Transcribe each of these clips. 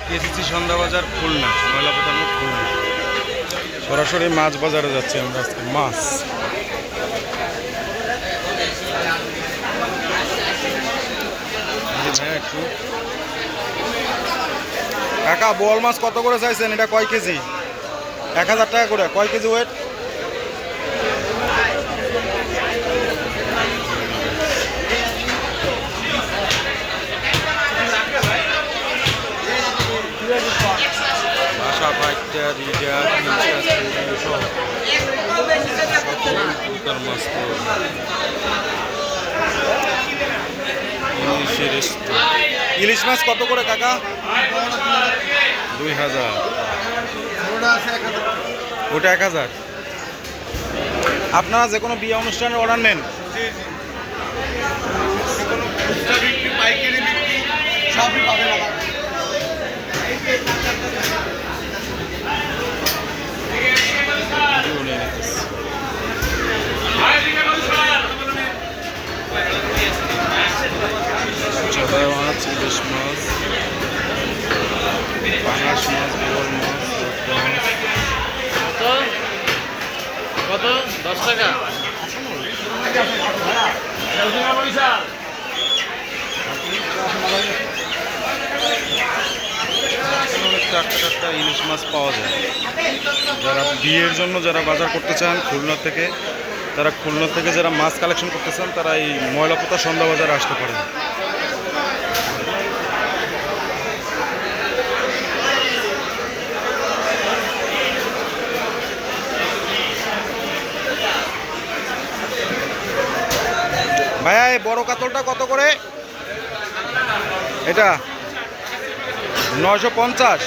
KCC সন্ধ্যা বাজার খুলনা, ময়লাপোতার মোড় খুলনা। সরাসরি মাছ বাজারে যাচ্ছি আমরা আজকে। মাছ ভাইয়া একটু কাকা, বোয়াল মাছ কত করে চাইছেন? এটা কয় কেজি? 1000 টাকা করে। কয় কেজি ওয়েট? বাসা ফাইটটা রিডা সব প্রকার মাছ ইলিশ মাছ কত করে কাকা? 2000। ওটা 1000। আপনারা যে কোনো বিয়ে অনুষ্ঠানের অর্ডার নেন? চাঁদা মাছ, ইলিশ মাছ, পাঙাশ মাছ, বোয়াল মাছ, কত? 10 টাকা। টাটকা ইলিশ মাছ পাওয়া যায়। যারা বিয়ের জন্য যারা বাজার করতে চান খুলনা থেকে, তারা খুলনা থেকে যারা মাছ কালেকশন করতে চান, তারা এই ময়লাপোতা সন্ধ্যা বাজারে আসতে পারেন। ভাইয়া এই বড় কাতলটা কত করে? এটা 950।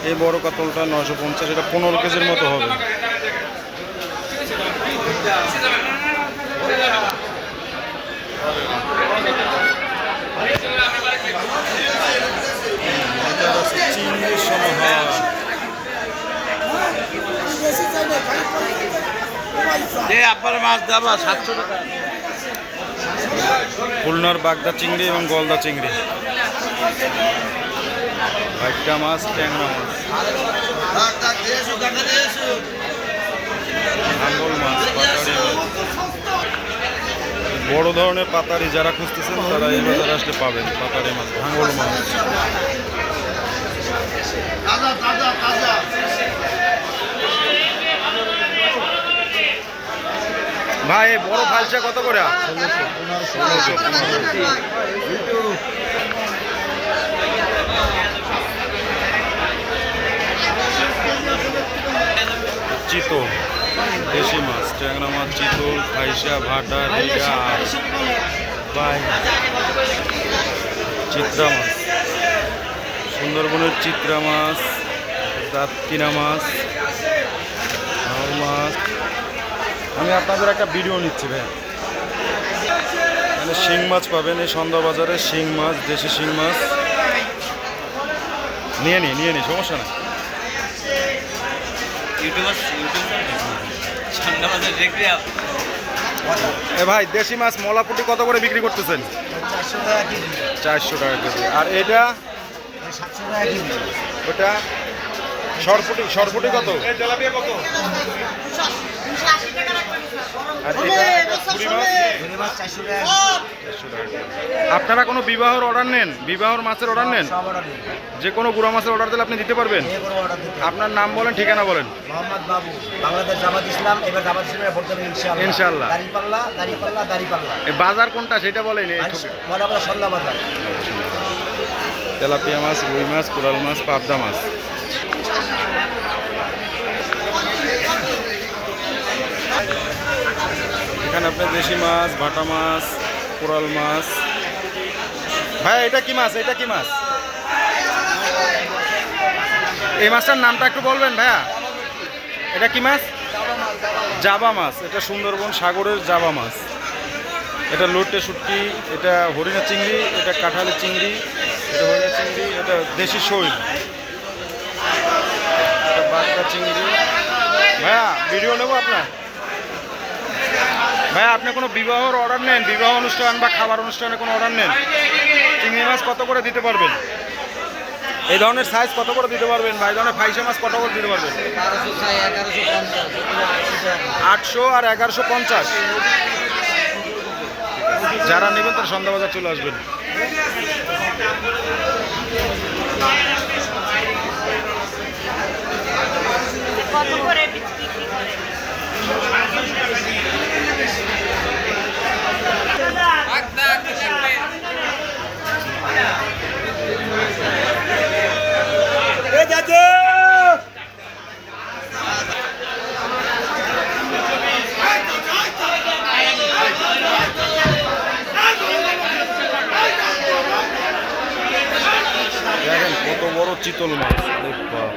এই বড় কাতলটা 950। এটা 15 কেজির মতো হবে। চিংড়ির সমাহার। আপনার মাছ দাবা 700 টাকা। খুলনার বাগদা চিংড়ি এবং গলদা চিংড়ি, ভাইট্টা মাছ, ট্যাংরা মাছ, ভাঙল মাছ, পাতারি মাছ। বড় ধরনের পাতারি যারা খুঁজতেছেন তারা এই বাজারে আসলে পাবেন। পাতারি মাছ, ভাঙল মাছ। ভাই বড় ফালসা কত করে? 1600। চিতল, দেশি মাছ, ট্যাংরা মাছ, চিতল, ফাইসা, ভাটা, রিগা, বাই, চিত্রা মাছ, সুন্দরবনের চিত্রা মাছ, দাঁতকিনা মাছ, হাওর মাছ। আমি আপনাদের একটা ভিডিও নিচ্ছি ভাই। এখানে শিং মাছ পাবেন এই সন্ধ্যা বাজারে। শিং মাছ, দেশি শিং মাছ। নিয়ে নি, সমস্যা না। এ ভাই দেশি মাছ মলাপুটি কত করে বিক্রি করতেছেন? 400 টাকা কেজি। আর এটা? 700 টাকা কেজি। ওটা সরপুটি কত? আর এটা পুরি মাছ? 400 টাকা। আপনারা কোনো বিবাহের অর্ডার নেন? বিবাহের মাছের অর্ডার নেন? যে কোনো গুঁড়া মাছের অর্ডার দিলে আপনি দিতে পারবেন? আপনার নাম বলেন, ঠিকানা বলেন। মোহাম্মদ বাবু, বাংলাদেশ জামাত ইসলাম। এবার জামাত ইসলামের ভোট দেবেন ইনশাআল্লাহ। ইনশাআল্লাহ। দাঁড়িপাল্লা। এই বাজার কোনটা সেটা বলেন। ময়লাপোতা সন্ধ্যা বাজার। তেলাপিয়া মাছ, রুই মাছ, কোরাল মাছ, পাবদা মাছ। এখানে আপনার দেশি মাছ, ভাটা মাছ, কোরাল মাছ। ভাই এটা কি মাছ? এই মাছটার নামটা একটু বলবেন ভাইয়া। এটা কি মাছ? জাবা মাছ। এটা সুন্দরবন সাগরের জাবা মাছ। এটা লোটে শুটকি, এটা হরিণা চিংড়ি, এটা কাঁঠালি চিংড়ি, এটা হরিণা চিংড়ি, এটা দেশি শৈল, এটা বাগদা চিংড়ি। ভাইয়া ভিডিও নেবো আপনার? ভাইয়া আপনি কোনো বিবাহের অর্ডার নেন? বিবাহ অনুষ্ঠান বা খাবার অনুষ্ঠানে কোনো অর্ডার নেন? চিংড়ি মাছ কত করে দিতে পারবেন? এই ধরনের সাইজ কত করে দিতে পারবেন ভাই? এই ধরনের ফাইসা মাছ কত করে দিতে পারবেন? 800 আর 1150। যারা নেবেন তারা সন্ধ্যাবাজার চলে আসবেন। কত করে বিক্রি করে? দেখেন কত বড় চিতল মাছ। আরে বাপ।